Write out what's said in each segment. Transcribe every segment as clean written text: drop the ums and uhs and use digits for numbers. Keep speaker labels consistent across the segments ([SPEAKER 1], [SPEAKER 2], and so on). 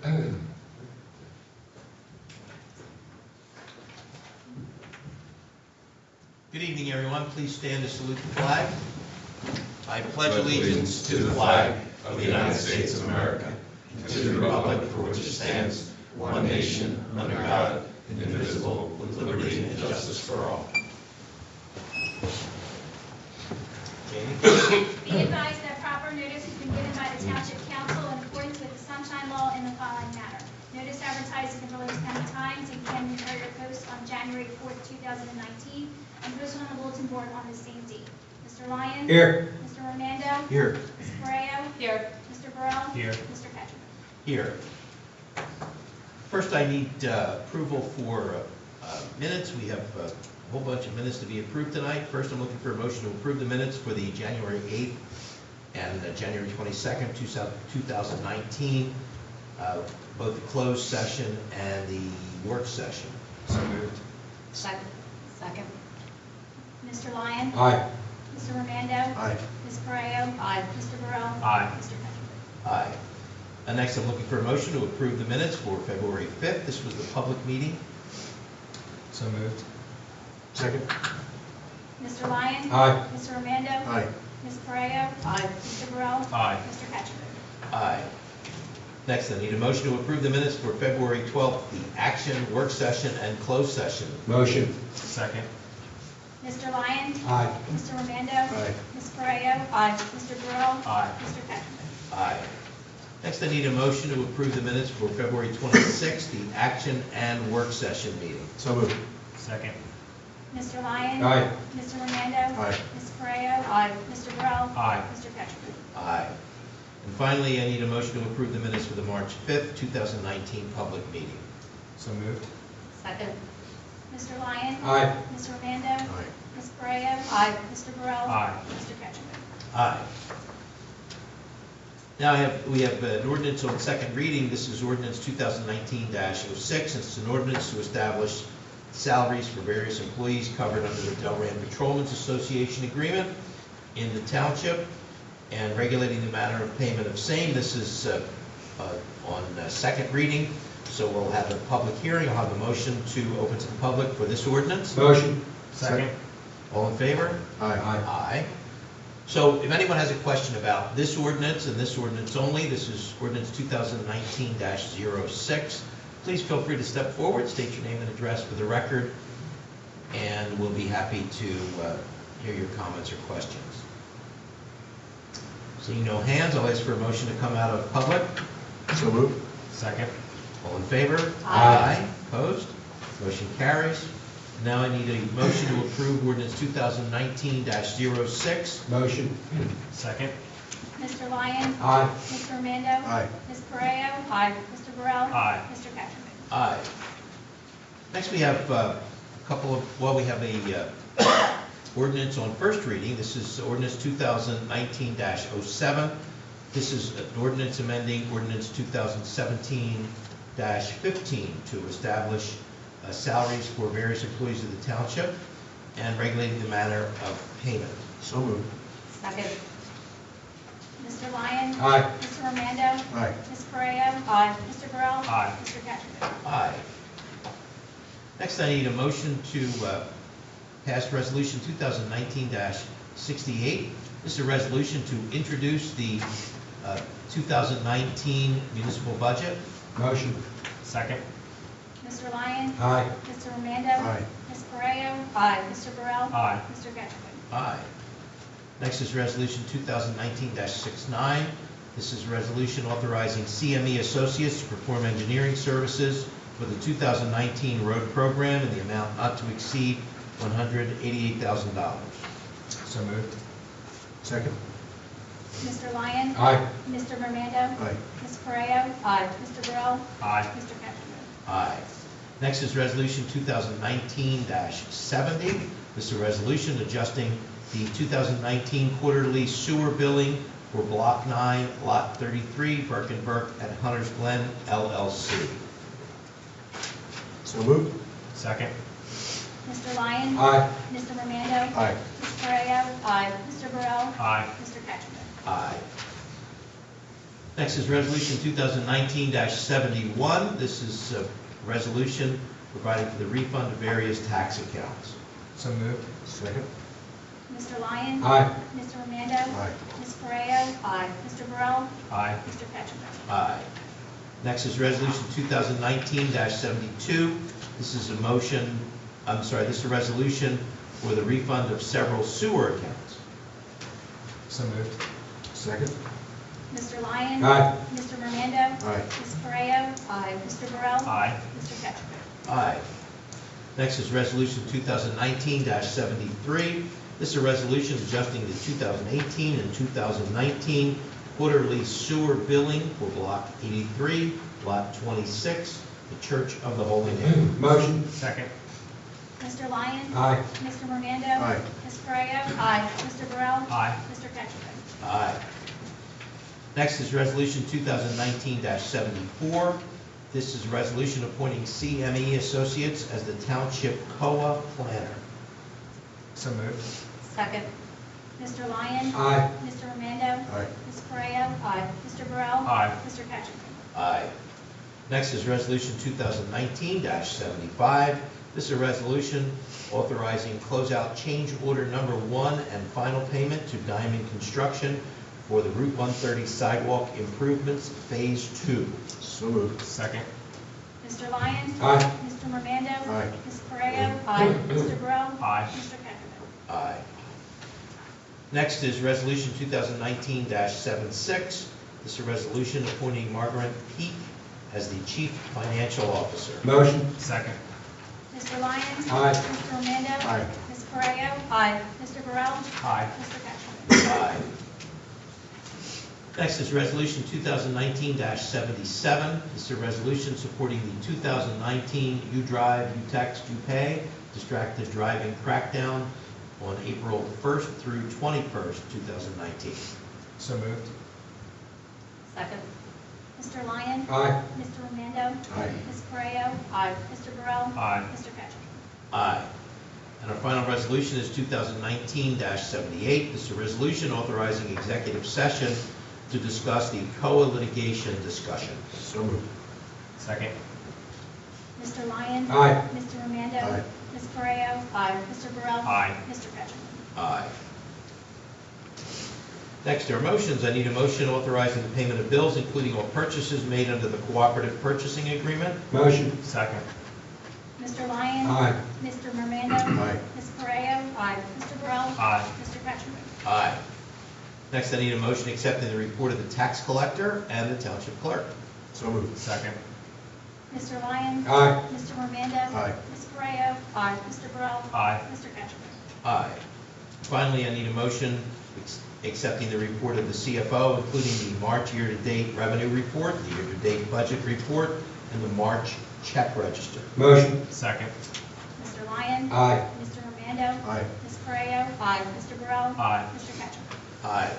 [SPEAKER 1] Good evening, everyone. Please stand to salute the flag. I pledge allegiance to the flag of the United States of America and to the republic for which it stands, one nation, under God, indivisible, with liberty and justice for all.
[SPEAKER 2] Be advised that proper notice has been given by the Township Council in accordance with the Sunshine Law in the following manner. Notice advertised in the Village County Times and Camden Courier Post on January 4th, 2019, and posted on the bulletin board on the same date. Mr. Lyon?
[SPEAKER 1] Here.
[SPEAKER 2] Mr. Romando?
[SPEAKER 1] Here.
[SPEAKER 2] Ms. Correa? Here. Mr. Burrell?
[SPEAKER 1] Here.
[SPEAKER 2] Mr. Ketchum?
[SPEAKER 1] Here. First, I need approval for minutes. We have a whole bunch of minutes to be approved tonight. First, I'm looking for a motion to approve the minutes for the January 8th and January 22nd, 2019, both the closed session and the work session.
[SPEAKER 3] So moved.
[SPEAKER 2] Second. Mr. Lyon?
[SPEAKER 3] Aye.
[SPEAKER 2] Mr. Romando?
[SPEAKER 1] Aye.
[SPEAKER 2] Ms. Correa?
[SPEAKER 4] Aye.
[SPEAKER 2] Mr. Burrell?
[SPEAKER 3] Aye.
[SPEAKER 2] Mr. Ketchum?
[SPEAKER 1] Aye. And next, I'm looking for a motion to approve the minutes for February 5th. This was the public meeting.
[SPEAKER 3] So moved.
[SPEAKER 1] Second.
[SPEAKER 2] Mr. Lyon?
[SPEAKER 3] Aye.
[SPEAKER 2] Mr. Romando?
[SPEAKER 1] Aye.
[SPEAKER 2] Ms. Correa?
[SPEAKER 4] Aye.
[SPEAKER 2] Mr. Burrell?
[SPEAKER 3] Aye.
[SPEAKER 2] Mr. Ketchum?
[SPEAKER 1] Aye. Next, I need a motion to approve the minutes for February 12th, the action, work session, and closed session.
[SPEAKER 3] Motion. Second.
[SPEAKER 2] Mr. Lyon?
[SPEAKER 3] Aye.
[SPEAKER 2] Mr. Romando?
[SPEAKER 1] Aye.
[SPEAKER 2] Ms. Correa?
[SPEAKER 4] Aye.
[SPEAKER 2] Mr. Burrell?
[SPEAKER 3] Aye.
[SPEAKER 2] Mr. Ketchum?
[SPEAKER 1] Aye. Next, I need a motion to approve the minutes for February 26th, the action and work session meeting.
[SPEAKER 3] So moved. Second.
[SPEAKER 2] Mr. Lyon?
[SPEAKER 3] Aye.
[SPEAKER 2] Mr. Romando?
[SPEAKER 1] Aye.
[SPEAKER 2] Ms. Correa?
[SPEAKER 4] Aye.
[SPEAKER 2] Mr. Burrell?
[SPEAKER 3] Aye.
[SPEAKER 2] Mr. Ketchum?
[SPEAKER 1] Aye. And finally, I need a motion to approve the minutes for the March 5th, 2019 public meeting.
[SPEAKER 3] So moved.
[SPEAKER 4] Second.
[SPEAKER 2] Mr. Lyon?
[SPEAKER 3] Aye.
[SPEAKER 2] Mr. Romando? Ms. Correa?
[SPEAKER 4] Aye.
[SPEAKER 2] Mr. Burrell?
[SPEAKER 3] Aye.
[SPEAKER 2] Mr. Ketchum?
[SPEAKER 1] Aye. Now we have an ordinance on second reading. This is ordinance 2019-06. It's an ordinance to establish salaries for various employees covered under the Delran Patrolmen's Association agreement in the township and regulating the manner of payment of same. This is on second reading, so we'll have a public hearing. I'll have a motion to open to the public for this ordinance.
[SPEAKER 3] Motion. Second.
[SPEAKER 1] All in favor?
[SPEAKER 3] Aye.
[SPEAKER 1] Aye. So if anyone has a question about this ordinance and this ordinance only, this is ordinance 2019-06. Please feel free to step forward, state your name and address for the record, and we'll be happy to hear your comments or questions. Seeing no hands, I'll ask for a motion to come out of public.
[SPEAKER 3] So moved. Second.
[SPEAKER 1] All in favor?
[SPEAKER 4] Aye.
[SPEAKER 1] Opposed? Motion carries. Now I need a motion to approve ordinance 2019-06.
[SPEAKER 3] Motion. Second.
[SPEAKER 2] Mr. Lyon?
[SPEAKER 3] Aye.
[SPEAKER 2] Mr. Romando?
[SPEAKER 3] Aye.
[SPEAKER 2] Ms. Correa?
[SPEAKER 4] Aye.
[SPEAKER 2] Mr. Burrell?
[SPEAKER 3] Aye.
[SPEAKER 2] Mr. Ketchum?
[SPEAKER 1] Aye. Next, we have a couple of, well, we have a ordinance on first reading. This is ordinance 2019-07. This is an ordinance amending ordinance 2017-15 to establish salaries for various employees of the township and regulating the manner of payment.
[SPEAKER 3] So moved.
[SPEAKER 4] Second.
[SPEAKER 2] Mr. Lyon?
[SPEAKER 3] Aye.
[SPEAKER 2] Mr. Romando?
[SPEAKER 3] Aye.
[SPEAKER 2] Ms. Correa?
[SPEAKER 4] Aye.
[SPEAKER 2] Mr. Burrell?
[SPEAKER 3] Aye.
[SPEAKER 2] Mr. Ketchum?
[SPEAKER 1] Aye. Next, I need a motion to pass resolution 2019-68. This is a resolution to introduce the 2019 municipal budget.
[SPEAKER 3] Motion. Second.
[SPEAKER 2] Mr. Lyon?
[SPEAKER 3] Aye.
[SPEAKER 2] Mr. Romando?
[SPEAKER 3] Aye.
[SPEAKER 2] Ms. Correa?
[SPEAKER 4] Aye.
[SPEAKER 2] Mr. Burrell?
[SPEAKER 3] Aye.
[SPEAKER 2] Mr. Ketchum?
[SPEAKER 1] Aye. Next is resolution 2019-69. This is a resolution authorizing CME Associates to perform engineering services for the 2019 road program in the amount not to exceed $188,000.
[SPEAKER 3] So moved. Second.
[SPEAKER 2] Mr. Lyon?
[SPEAKER 3] Aye.
[SPEAKER 2] Mr. Romando?
[SPEAKER 3] Aye.
[SPEAKER 2] Ms. Correa?
[SPEAKER 4] Aye.
[SPEAKER 2] Mr. Burrell?
[SPEAKER 3] Aye.
[SPEAKER 2] Mr. Ketchum?
[SPEAKER 1] Aye. Next is resolution 2019-70. This is a resolution adjusting the 2019 quarterly sewer billing for Block 9, Lot 33, Burke and Burke at Hunter's Glen, LLC.
[SPEAKER 3] So moved. Second.
[SPEAKER 2] Mr. Lyon?
[SPEAKER 3] Aye.
[SPEAKER 2] Mr. Romando?
[SPEAKER 3] Aye.
[SPEAKER 2] Ms. Correa?
[SPEAKER 4] Aye.
[SPEAKER 2] Mr. Burrell?
[SPEAKER 3] Aye.
[SPEAKER 2] Mr. Ketchum?
[SPEAKER 1] Aye. Next is Resolution 2019-71. This is a resolution providing for the refund of various tax accounts.
[SPEAKER 3] So moved.
[SPEAKER 4] Second.
[SPEAKER 2] Mr. Lyon?
[SPEAKER 4] Aye.
[SPEAKER 2] Mr. Romando?
[SPEAKER 4] Aye.
[SPEAKER 2] Ms. Correa? Aye. Mr. Burrell?
[SPEAKER 3] Aye.
[SPEAKER 2] Mr. Cattrick?
[SPEAKER 1] Aye. Next is Resolution 2019-72. This is a this is a resolution for the refund of several sewer accounts.
[SPEAKER 3] So moved.
[SPEAKER 4] Second.
[SPEAKER 2] Mr. Lyon?
[SPEAKER 4] Aye.
[SPEAKER 2] Mr. Romando?
[SPEAKER 4] Aye.
[SPEAKER 2] Ms. Correa? Aye. Mr. Burrell?
[SPEAKER 3] Aye.
[SPEAKER 2] Mr. Cattrick?
[SPEAKER 1] Aye. Next is Resolution 2019-73. This is a resolution adjusting the 2018 and 2019 quarterly sewer billing for Block 83, Lot 26, the Church of the Holy Name.
[SPEAKER 4] Motion.
[SPEAKER 3] Second.
[SPEAKER 2] Mr. Lyon?
[SPEAKER 4] Aye.
[SPEAKER 2] Mr. Romando?
[SPEAKER 4] Aye.
[SPEAKER 2] Ms. Correa? Aye. Mr. Burrell?
[SPEAKER 3] Aye.
[SPEAKER 2] Mr. Cattrick?
[SPEAKER 1] Aye. Next is Resolution 2019-74. This is a resolution appointing CME Associates as the Township COA planner.
[SPEAKER 3] So moved.
[SPEAKER 2] Second. Mr. Lyon?
[SPEAKER 4] Aye.
[SPEAKER 2] Mr. Romando?
[SPEAKER 4] Aye.
[SPEAKER 2] Ms. Correa? Aye. Mr. Burrell?
[SPEAKER 3] Aye.
[SPEAKER 2] Mr. Cattrick?
[SPEAKER 1] Aye. Next is Resolution 2019-75. This is a resolution authorizing closeout change order number 1 and final payment to Diamond Construction for the Route 130 sidewalk improvements, Phase 2.
[SPEAKER 4] So moved.
[SPEAKER 3] Second.
[SPEAKER 2] Mr. Lyon?
[SPEAKER 4] Aye.
[SPEAKER 2] Mr. Romando?
[SPEAKER 4] Aye.
[SPEAKER 2] Ms. Correa? Aye. Mr. Burrell?
[SPEAKER 3] Aye.
[SPEAKER 2] Mr. Cattrick?
[SPEAKER 1] Aye. Next is Resolution 2019-76. This is a resolution appointing Margaret Peak as the Chief Financial Officer.
[SPEAKER 4] Motion.
[SPEAKER 3] Second.
[SPEAKER 2] Mr. Lyon?
[SPEAKER 4] Aye.
[SPEAKER 2] Mr. Romando?
[SPEAKER 4] Aye.
[SPEAKER 2] Ms. Correa? Aye. Mr. Burrell?
[SPEAKER 3] Aye.
[SPEAKER 2] Mr. Cattrick?
[SPEAKER 1] Aye. Next is Resolution 2019-77. This is a resolution supporting the 2019 You Drive, You Text, You Pay distracted driving crackdown on April 1st through 21st, 2019.
[SPEAKER 3] So moved.
[SPEAKER 2] Second. Mr. Lyon?
[SPEAKER 4] Aye.
[SPEAKER 2] Mr. Romando?
[SPEAKER 4] Aye.
[SPEAKER 2] Ms. Correa? Aye. Mr. Burrell?
[SPEAKER 3] Aye.
[SPEAKER 2] Mr. Cattrick?
[SPEAKER 1] Aye. And our final resolution is 2019-78. This is a resolution authorizing executive session to discuss the COA litigation discussion.
[SPEAKER 4] So moved.
[SPEAKER 3] Second.
[SPEAKER 2] Mr. Lyon?
[SPEAKER 4] Aye.
[SPEAKER 2] Mr. Romando?
[SPEAKER 4] Aye.
[SPEAKER 2] Ms. Correa? Aye. Mr. Burrell?
[SPEAKER 3] Aye.
[SPEAKER 2] Mr. Cattrick?
[SPEAKER 1] Aye. Next are motions. I need a motion authorizing the payment of bills, including all purchases made under the cooperative purchasing agreement.
[SPEAKER 4] Motion.
[SPEAKER 3] Second.
[SPEAKER 2] Mr. Lyon?
[SPEAKER 4] Aye.
[SPEAKER 2] Mr. Romando?
[SPEAKER 4] Aye.
[SPEAKER 2] Ms. Correa? Aye. Mr. Burrell?
[SPEAKER 3] Aye.
[SPEAKER 2] Mr. Cattrick?
[SPEAKER 1] Aye. Next, I need a motion accepting the report of the tax collector and the township clerk.
[SPEAKER 4] So moved.
[SPEAKER 3] Second.
[SPEAKER 2] Mr. Lyon?
[SPEAKER 4] Aye.
[SPEAKER 2] Mr. Romando?
[SPEAKER 4] Aye.
[SPEAKER 2] Ms. Correa? Aye. Mr. Burrell?
[SPEAKER 3] Aye.
[SPEAKER 2] Mr. Cattrick?
[SPEAKER 1] Aye. Finally, I need a motion accepting the report of the CFO, including the March year-to-date revenue report, the year-to-date budget report, and the March check register.
[SPEAKER 4] Motion.
[SPEAKER 3] Second.
[SPEAKER 2] Mr. Lyon?
[SPEAKER 4] Aye.
[SPEAKER 2] Mr. Romando?
[SPEAKER 4] Aye.
[SPEAKER 2] Ms. Correa? Aye. Mr. Burrell?
[SPEAKER 3] Aye.
[SPEAKER 2] Mr. Cattrick?
[SPEAKER 1] Aye.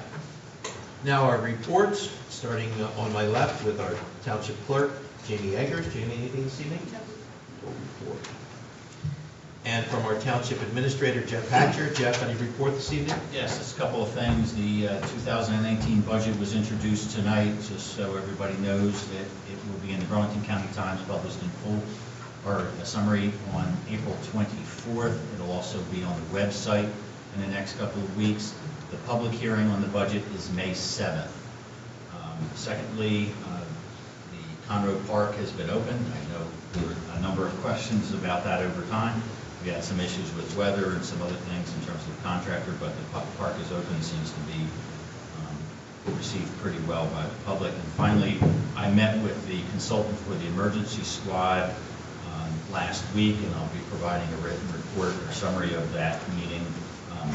[SPEAKER 1] Now our reports, starting on my left with our township clerk, Jamie Eggers. Jamie, anything this evening? No report. And from our township administrator, Jeff Hatcher. Jeff, any report this evening?
[SPEAKER 5] Yes, just a couple of things. The 2019 budget was introduced tonight, just so everybody knows that it will be in the Burlington County Times, published in full, or a summary on April 24th. It'll also be on the website in the next couple of weeks. The public hearing on the budget is May 7th. Secondly, the Conroe Park has been opened. I know there were a number of questions about that over time. We had some issues with weather and some other things in terms of the contractor, but the park is open, seems to be received pretty well by the public. And finally, I met with the consultant for the emergency squad last week, and I'll be providing a written report or summary of that meeting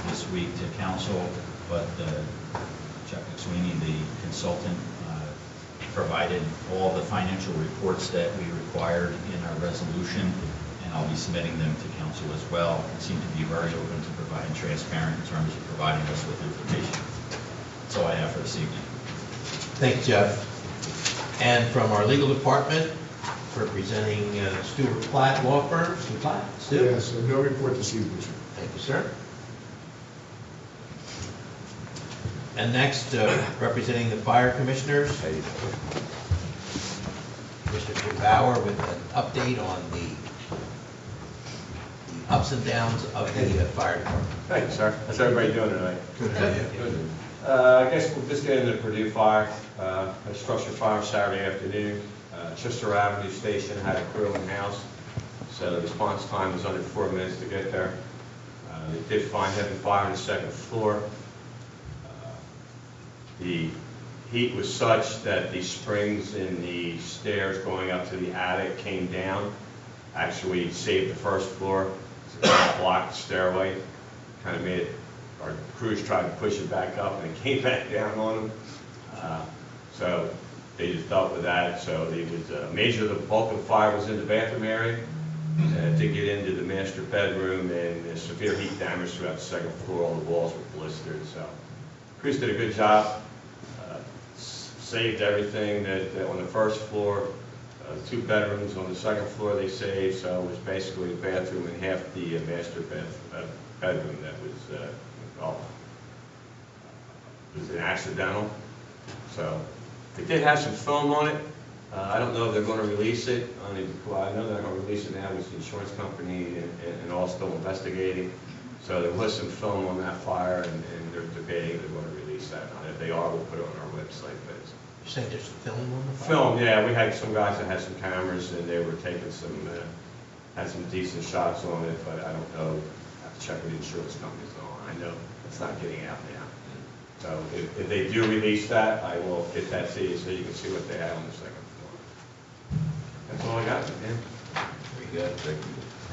[SPEAKER 5] this week to council. But Chuck McSweeney, the consultant, provided all the financial reports that we required in our resolution, and I'll be submitting them to council as well. It seemed to be very open to providing transparent in terms of providing us with information. That's all I have for this evening.
[SPEAKER 1] Thank you, Jeff. And from our legal department, representing Stewart Platt Law Firm, Stu Platt. Stu?
[SPEAKER 4] Yes, no report this evening, sir.
[SPEAKER 1] Thank you, sir. And next, representing the fire commissioners, Mr. Bauer with an update on the ups and downs of the fire department.
[SPEAKER 6] Thank you, sir. How's everybody doing tonight?
[SPEAKER 4] Good.
[SPEAKER 6] Good. I guess we'll just get into the Purdue fire, a structure fire Saturday afternoon. Chester Avenue Station had a crew in-house, so the response time was under 4 minutes to get there. They did find heavy fire on the second floor. The heat was such that the springs in the stairs going up to the attic came down. Actually saved the first floor, so it kind of blocked the stairway, kind of made it, our crews tried to push it back up and it came back down on them. So they just dealt with that. So it was major, the bulk of the fire was in the bathroom area. To get into the master bedroom, and severe heat damage throughout the second floor. All the walls were blistered. So crews did a good job. Saved everything that on the first floor. 2 bedrooms on the second floor they saved, so it was basically the bathroom and half the master bedroom that was an accidental. So they did have some film on it. I don't know if they're going to release it. I know they're going to release it now with the insurance company and all still investigating. So there was some film on that fire, and they're debating if they're going to release that. And if they are, we'll put it on our website. But
[SPEAKER 1] You're saying there's film on the fire?
[SPEAKER 6] film, yeah, we had some guys that had some cameras, and they were taking some, had some decent shots on it, but I don't know, I have to check with the insurance companies on. I know it's not getting out now. So if they do release that, I will get that to you so you can see what they have on the second floor. That's all I got, man.
[SPEAKER 1] Very good.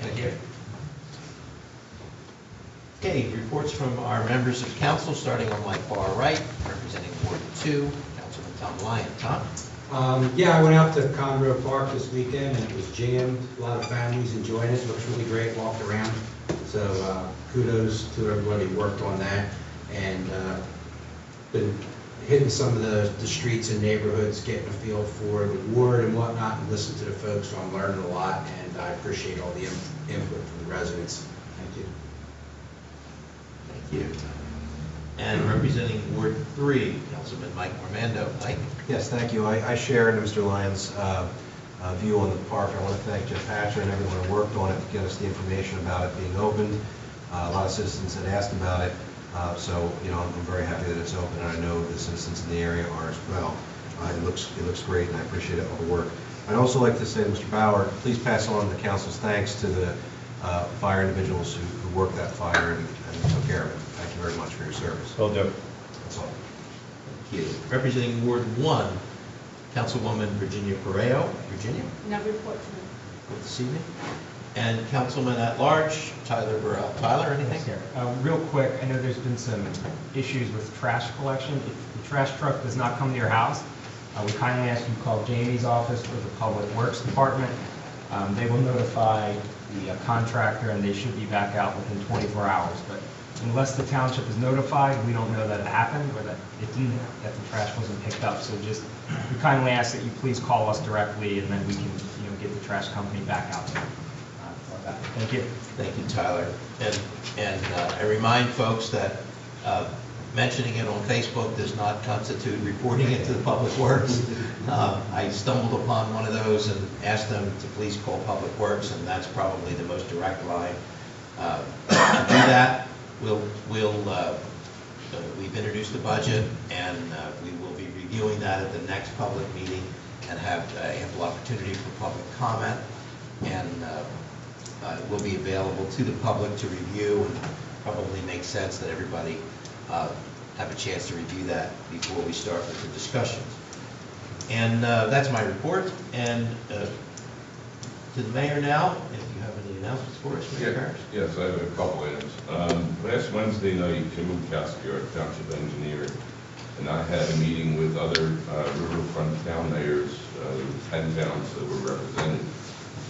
[SPEAKER 1] Thank you. Okay, reports from our members of council, starting on my far right, representing Ward 2, Councilman Tom Lyon. Tom?
[SPEAKER 7] Yeah, I went out to Conroe Park this weekend and it was jammed. A lot of families enjoying it. Looks really great, walked around. So kudos to everybody who worked on that. And been hitting some of the streets and neighborhoods, getting a feel for the ward and whatnot, and listening to the folks. So I'm learning a lot, and I appreciate all the input from the residents. Thank you.
[SPEAKER 1] Thank you. And representing Ward 3, Councilman Mike Ormando. Mike?
[SPEAKER 8] Yes, thank you. I share in Mr. Lyons' view on the park. I want to thank Jeff Hatcher and everyone who worked on it to get us the information about it being opened. A lot of citizens had asked about it, so I'm very happy that it's open, and I know the citizens in the area are as well. It looks great, and I appreciate all the work. I'd also like to say to Mr. Bauer, please pass on the council's thanks to the fire individuals who worked that fire and took care of it. Thank you very much for your service.
[SPEAKER 3] Will do.
[SPEAKER 8] That's all.
[SPEAKER 1] Thank you. Representing Ward 1, Councilwoman Virginia Correo. Virginia?
[SPEAKER 9] No report for me.
[SPEAKER 1] Good to see you. And Councilman at Large, Tyler Burrell. Tyler, anything?
[SPEAKER 3] Yes, sir. Real quick, I know there's been some issues with trash collection. If the trash truck does not come to your house, we kindly ask you to call Jamie's office or the Public Works Department. They will notify the contractor, and they should be back out within 24 hours. But unless the township is notified, we don't know that it happened or that that the trash wasn't picked up. So just, we kindly ask that you please call us directly, and then we can, get the trash company back out there. Thank you.
[SPEAKER 1] Thank you, Tyler. And I remind folks that mentioning it on Facebook does not constitute reporting it to the Public Works. I stumbled upon one of those and asked them to please call Public Works, and that's probably the most direct line. To do that, we've introduced the budget, and we will be reviewing that at the next public meeting and have ample opportunity for public comment, and it will be available to the public to review, and probably makes sense that everybody have a chance to review that before we start with the discussions. And that's my report. And to the mayor now, if you have any announcements for us, Mayor Parrish.
[SPEAKER 10] Yes, I have a couple items. Last Wednesday night, Jim Lukowski, our township engineer, and I had a meeting with other riverfront town mayors, 10 towns that were represented,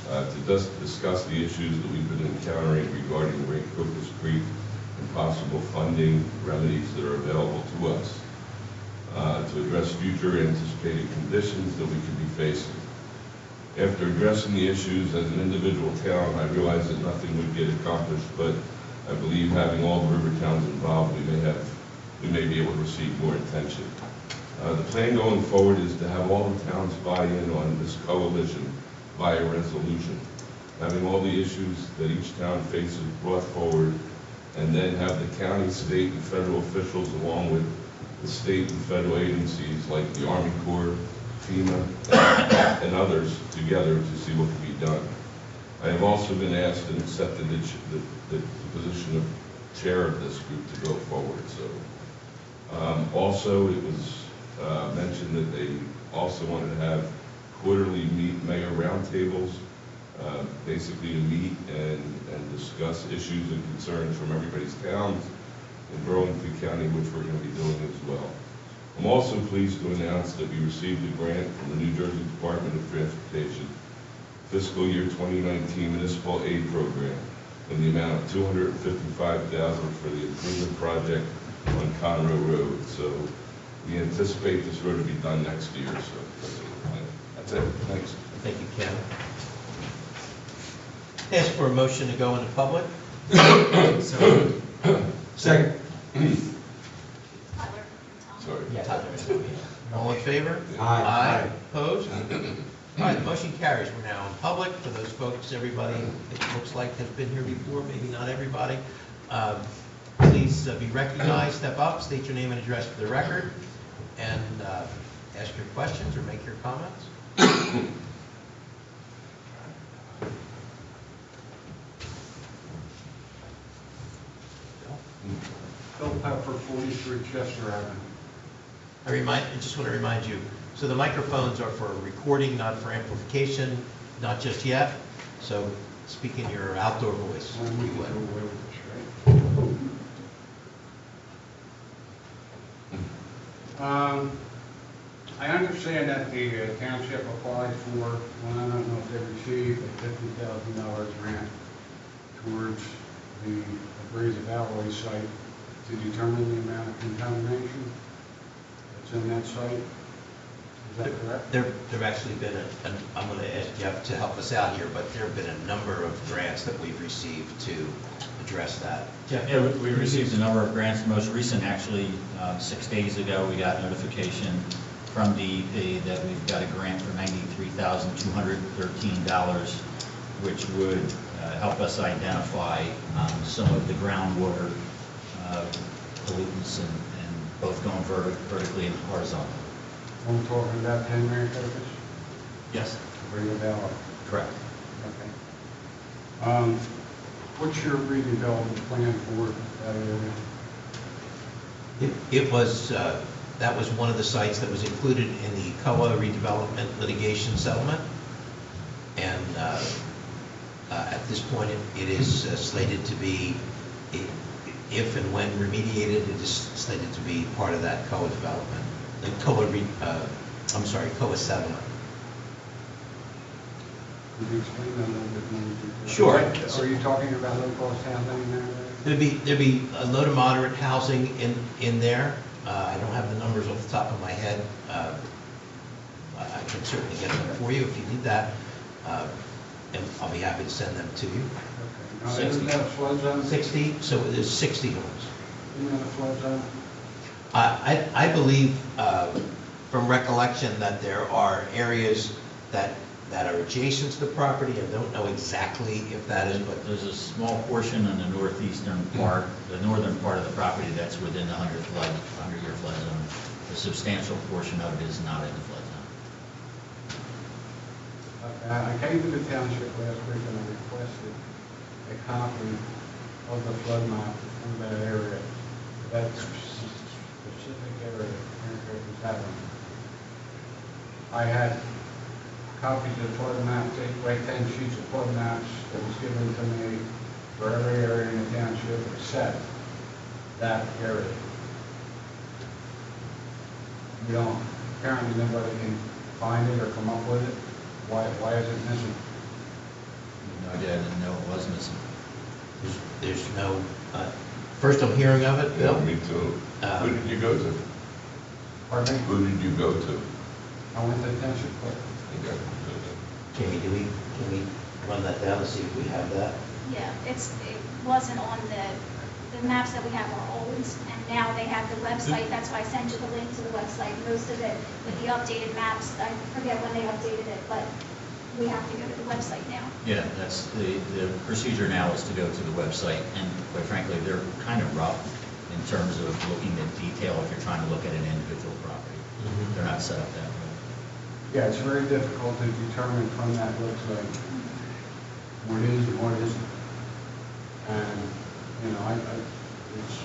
[SPEAKER 10] to discuss the issues that we've been encountering regarding Crocus Creek and possible funding remedies that are available to us to address future anticipated conditions that we could be facing. After addressing the issues as an individual town, I realized that nothing would get accomplished, but I believe having all the river towns involved, we may have we may be able to receive more attention. The plan going forward is to have all the towns buy in on this coalition via resolution, having all the issues that each town faces brought forward, and then have the county, state, and federal officials, along with the state and federal agencies like the Army Corps, FEMA, and others together to see what can be done. I have also been asked and accepted the position of chair of this group to go forward. So, also, it was mentioned that they also wanted to have quarterly mayor roundtables, basically to meet and discuss issues and concerns from everybody's towns in Burlington County, which we're going to be doing as well. I'm also pleased to announce that we received a grant from the New Jersey Department of Transportation fiscal year 2019 municipal aid program in the amount of $255,000 for the improvement project on Conroe Road. So we anticipate this road to be done next year. So that's it. Thanks.
[SPEAKER 1] Thank you, Ken. Ask for a motion to go into public.
[SPEAKER 3] So,
[SPEAKER 7] Second.
[SPEAKER 2] Tyler?
[SPEAKER 10] Sorry.
[SPEAKER 1] All in favor?
[SPEAKER 7] Aye.
[SPEAKER 1] Opposed? All right, the motion carries. We're now in public. For those folks, everybody, it looks like has been here before, maybe not everybody. Please be recognized, step up, state your name and address for the record, and ask your questions or make your comments.
[SPEAKER 9] Bill Pepper, 43 Chester Avenue.
[SPEAKER 1] I just want to remind you, so the microphones are for recording, not for amplification, not just yet. So speak in your outdoor voice.
[SPEAKER 9] And we can go away with this, right? I understand that the township applied for, well, I don't know if they received a $50,000 grant towards the abrasive alloy site to determine the amount of contamination that's in that site. Is that correct?
[SPEAKER 1] There have actually been, I'm going to ask Jeff to help us out here, but there have been a number of grants that we've received to address that. Jeff?
[SPEAKER 5] Yeah, we received a number of grants. The most recent, actually, 6 days ago, we got notification from DEP that we've got a grant for $93,213, which would help us identify some of the groundwater pollutants and both going vertically and horizontally.
[SPEAKER 9] I'm talking about 10 Maricopas?
[SPEAKER 5] Yes.
[SPEAKER 9] Redevelop.
[SPEAKER 5] Correct.
[SPEAKER 9] Okay. What's your redevelopment plan for that area?
[SPEAKER 1] It was, that was one of the sites that was included in the COA redevelopment litigation settlement. And at this point, it is slated to be, if and when remediated, it is slated to be part of that COA development. The COA, COA settlement.
[SPEAKER 9] Could you explain that a little bit more?
[SPEAKER 1] Sure.
[SPEAKER 9] Are you talking about low-cost housing there?
[SPEAKER 1] There'd be a low to moderate housing in there. I don't have the numbers off the top of my head. I can certainly get them for you if you need that. And I'll be happy to send them to you.
[SPEAKER 9] Okay. Now, isn't that a flood zone?
[SPEAKER 1] 60, so there's 60 homes.
[SPEAKER 9] Isn't that a flood zone?
[SPEAKER 1] I believe, from recollection, that there are areas that are adjacent to the property. I don't know exactly if that is, but
[SPEAKER 5] There's a small portion in the northeastern part, the northern part of the property that's within the 100-year flood zone. A substantial portion of it is not in the flood zone.
[SPEAKER 9] I came to the township last week and I requested a copy of the flood map from that area, that specific area, Maricopas Avenue. I had copies of flood maps, 10 sheets of flood maps that was given to me for every area in the township except that area. You know, apparently nobody can find it or come up with it. Why is it missing?
[SPEAKER 5] No idea, I didn't know it was missing.
[SPEAKER 1] there's no, first I'm hearing of it,
[SPEAKER 10] Yeah,
[SPEAKER 1] Bill.
[SPEAKER 10] me too. Who did you go to?
[SPEAKER 9] Pardon me?
[SPEAKER 10] Who did you go to?
[SPEAKER 9] I went to the township clerk.
[SPEAKER 10] Okay.
[SPEAKER 1] Jamie, can we run that down and see if we have that?
[SPEAKER 2] Yeah, it wasn't on the the maps that we have are old, and now they have the website, that's why I sent you the link to the website. Most of it with the updated maps, I forget when they updated it, but we have to go to the website now.
[SPEAKER 5] Yeah, that's, the procedure now is to go to the website, and quite frankly, they're kind of rough in terms of looking at detail if you're trying to look at an individual property. They're not set up that way.
[SPEAKER 9] Yeah, it's very difficult to determine from that website what is and what isn't. And, you know, it's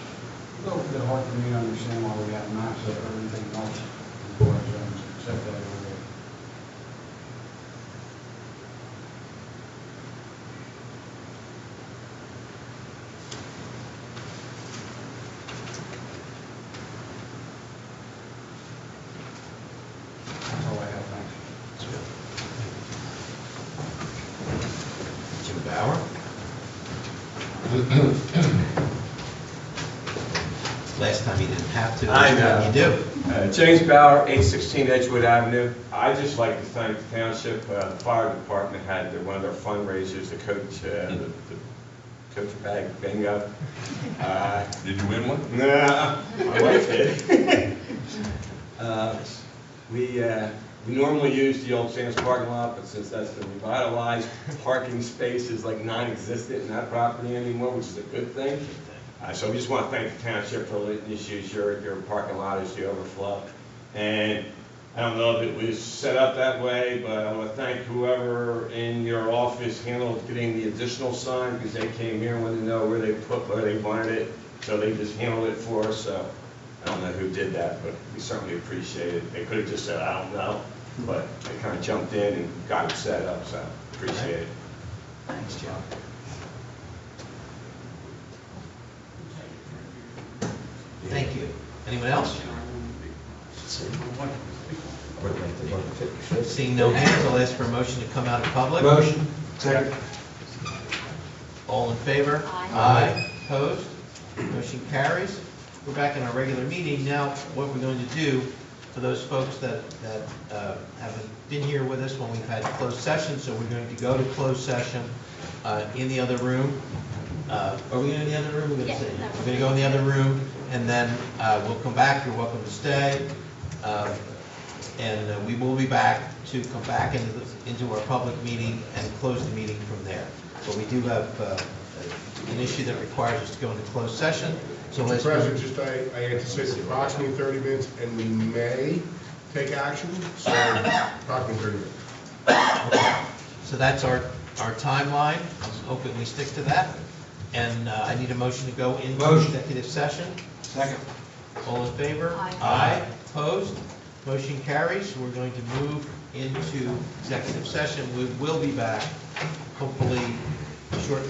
[SPEAKER 9] a little bit hard for me to understand why we have maps of everything else in war zones except that area. That's all I have, thanks.
[SPEAKER 1] Jim Bauer? Last time you didn't have to.
[SPEAKER 6] I
[SPEAKER 1] this time
[SPEAKER 6] know.
[SPEAKER 1] You do.
[SPEAKER 6] James Bauer, 816 Edgewood Avenue. I'd just like to thank the township. The fire department had one of their fundraisers, the coach bag bingo.
[SPEAKER 10] Did you win one?
[SPEAKER 6] Nah, my wife did. We normally use the old Sam's parking lot, but since that's been revitalized, parking space is like non-existent in that property anymore, which is a good thing. So we just want to thank the township for letting us use your parking lot as the overflow. And I don't know if it was set up that way, but I want to thank whoever in your office handled getting the additional sign, because they came here and wanted to know where they wanted it, so they just handled it for us. So I don't know who did that, but we certainly appreciate it. They could have just said, I don't know, but they kind of jumped in and got it set up, so appreciate it.
[SPEAKER 1] Thanks, Jim. Thank you. Anyone else? Seeing no hands, I'll ask for a motion to come out of public.
[SPEAKER 7] Motion. Second.
[SPEAKER 1] All in favor?
[SPEAKER 2] Aye.
[SPEAKER 1] Opposed? Motion carries. We're back in our regular meeting. Now, what we're going to do, for those folks that haven't been here with us when we've had closed session, so we're going to go to closed session in the other room. Are we going to the other room? We're going to go in the other room, and then we'll come back. You're welcome to stay. And we will be back to come back into our public meeting and close the meeting from there. But we do have an issue that requires us to go into closed session. So
[SPEAKER 11] Mr.
[SPEAKER 1] let's.
[SPEAKER 11] President, just I anticipate approximately 30 minutes, and we may take action, so approximately 30 minutes.
[SPEAKER 1] So that's our timeline. Let's hope that we stick to that. And I need a motion to go into
[SPEAKER 7] Motion.
[SPEAKER 1] executive session.
[SPEAKER 7] Second.
[SPEAKER 1] All in favor?
[SPEAKER 2] Aye.
[SPEAKER 1] Opposed? Motion carries. We're going to move into executive session. We will be back, hopefully, short